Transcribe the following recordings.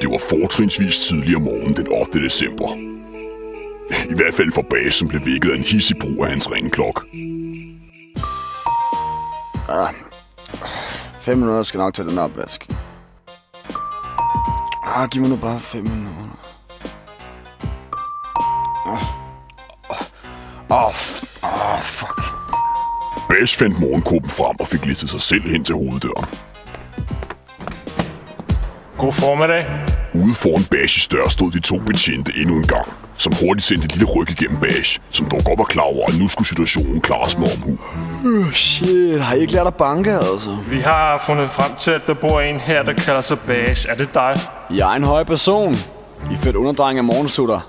Det var fortrinsvis tidligere morgen den 8. december. I hvert fald for Bash, som blev vækket af en hissig brug af hans ringeklokke. 5 minutter skal nok tage den opvask. Giv mig nu bare 5 minutter. Fuck. Bash fandt morgenkåben frem og fik listet sig selv hen til hoveddøren. God formiddag. Ude foran Bash's dør stod de 2 betjente endnu en gang, som hurtigt sendte et lille ryk igennem Bash, som dog godt var klar over, at nu skulle situationen klares med omhu. Shit, har I ikke lært at banke, altså? Vi har fundet frem til, at der bor en her, der kalder sig Bash. Er det dig? Jeg er en høj person. I er født underdreng af morgensutter.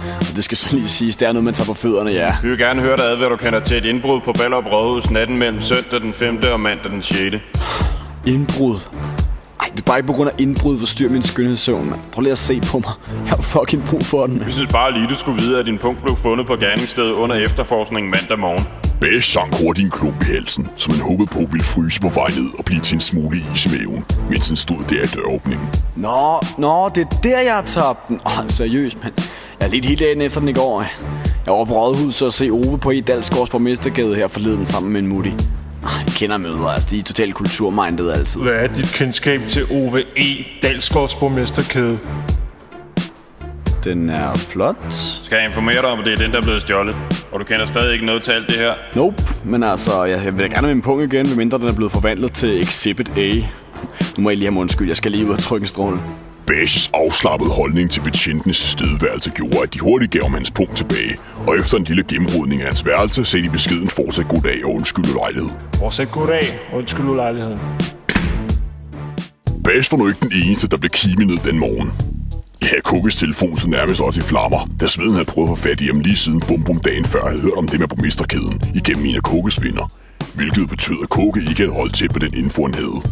Og det skal så lige siges, det er noget, man tager på fødderne, ja. Vi vil gerne høre dig ad, hvad du kender til et indbrud på Ballerup Rådhus natten mellem søndag den 5. og mandag den 6. Indbrud? Ej, det er bare ikke på grund af indbrud, forstyrrer min skønhedssøvn, mand. Prøv lige at se på mig. Jeg har fucking brug for den. Vi synes bare lige, du skulle vide, at din punkt blev fundet på gerningsstedet under efterforskningen mandag morgen. Bash sank hurtigt en klump i halsen, som han håbede på ville fryse på vej ned og blive til en smule is i maven, mens han stod der i døråbningen. Nå, det er der, jeg har tabt den. Seriøst, mand. Jeg er lidt helt dagen efter den i går. Jeg var på Rådhuset og se Ove på Dalsgårds Borgmestergade her forleden sammen med en mutti. Jeg kender mødre, altså de er totalt kulturmindet altid. Hvad er dit kendskab til Ove E. Dalsgårds Borgmesterkæde? Den er flot. Skal jeg informere dig om, at det er den, der er blevet stjålet? Og du kender stadig ikke noget til alt det her? Nope, men altså, jeg vil da gerne have min punkt igen, medmindre den er blevet forvandlet til Exhibit A. Nu må jeg lige have undskyld, jeg skal lige ud og trykke en stråle. Bash's afslappede holdning til betjentenes tilstedeværelse gjorde, at de hurtigt gav ham hans punkt tilbage, og efter en lille gennemrodning af hans værelse, sagde de beskeden fortsat goddag og undskyld ulejlighed. Fortsat goddag og undskyld ulejligheden. Bash var nu ikke den eneste, der blev kimet ned den morgen. Ja, Kukkes telefon så nærmest også i flammer, da smeden havde prøvet at få fat i ham lige siden bum dagen før havde hørt om det med borgmesterkæden igennem en af Kukkes venner, hvilket betød, at Kukke ikke havde holdt til på den info, han havde.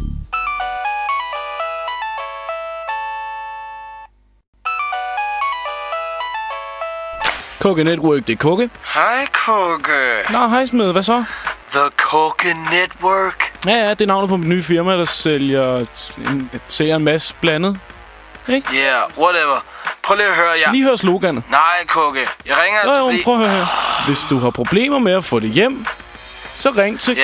Kukke Network, det er Kukke. Hej, Kukke. Nå, hej Smed, hvad så? The Kukke Network. Ja, det er navnet på mit nye firma, der sælger en masse blandet. Ikke? Yeah, whatever. Prøv lige at høre, Lige høre sloganet. Nej, Kukke. Jeg ringer altså fordi... prøv at høre her. Hvis du har problemer med at få det hjem, så ring til... Ja,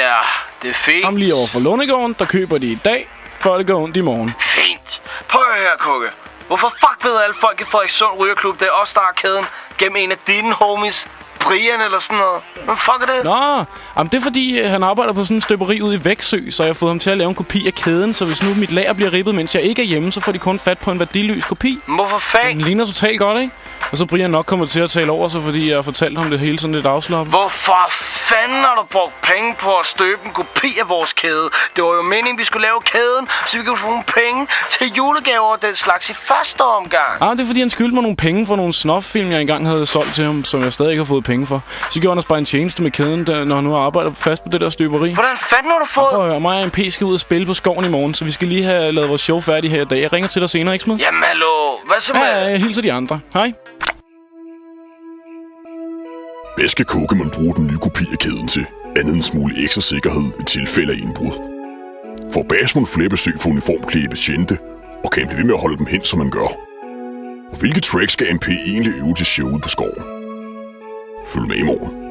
det er fint. Ham lige over for Lundegården, der køber det i dag, før det går ondt i morgen. Fint. Prøv at høre her, Kukke. Hvorfor fuck ved alle folk i Frederikssund Rygerklub, det er os, der er kæden gennem en af dine homies, Brian eller sådan noget? Hvad fuck er det? Nå, jamen det er fordi, han arbejder på sådan en støberi ude i Væksø, så jeg har fået ham til at lave en kopi af kæden, så hvis nu mit lager bliver rippet, mens jeg ikke er hjemme, så får de kun fat på en værdiløs kopi. Hvorfor fanden? Den ligner totalt godt, ikke? Og så Brian nok kommer til at tale over sig, fordi jeg har fortalt ham det hele sådan lidt afslappet. Hvorfor fanden har du brugt penge på at støbe en kopi af vores kæde? Det var jo meningen, vi skulle lave kæden, så vi kunne få nogle penge til julegaver og den slags i første omgang. Det er fordi, han skyldte mig nogle penge for nogle snof-film, jeg engang havde solgt til ham, som jeg stadig ikke har fået penge for. Så gjorde han os bare en tjeneste med kæden, når han nu arbejder fast på det der støberi. Hvordan fanden har du fået? Prøv at høre, mig og MP skal ud og spille på skoven i morgen, så vi skal lige have lavet vores show færdigt her i dag. Jeg ringer til dig senere, ikke Smed? Jamen hallo, hvad så med? Ja, jeg hilser de andre. Hej. Hvad skal Kukke bruge den nye kopi af kæden til? Andet en smule ekstra sikkerhed i tilfælde af indbrud. For Bash må flere besøg for uniformklædte betjente, og kan blive ved med at holde dem hen, som man gør. Og hvilke tracks skal MP egentlig øve til showet på skoven? Følg med i morgen.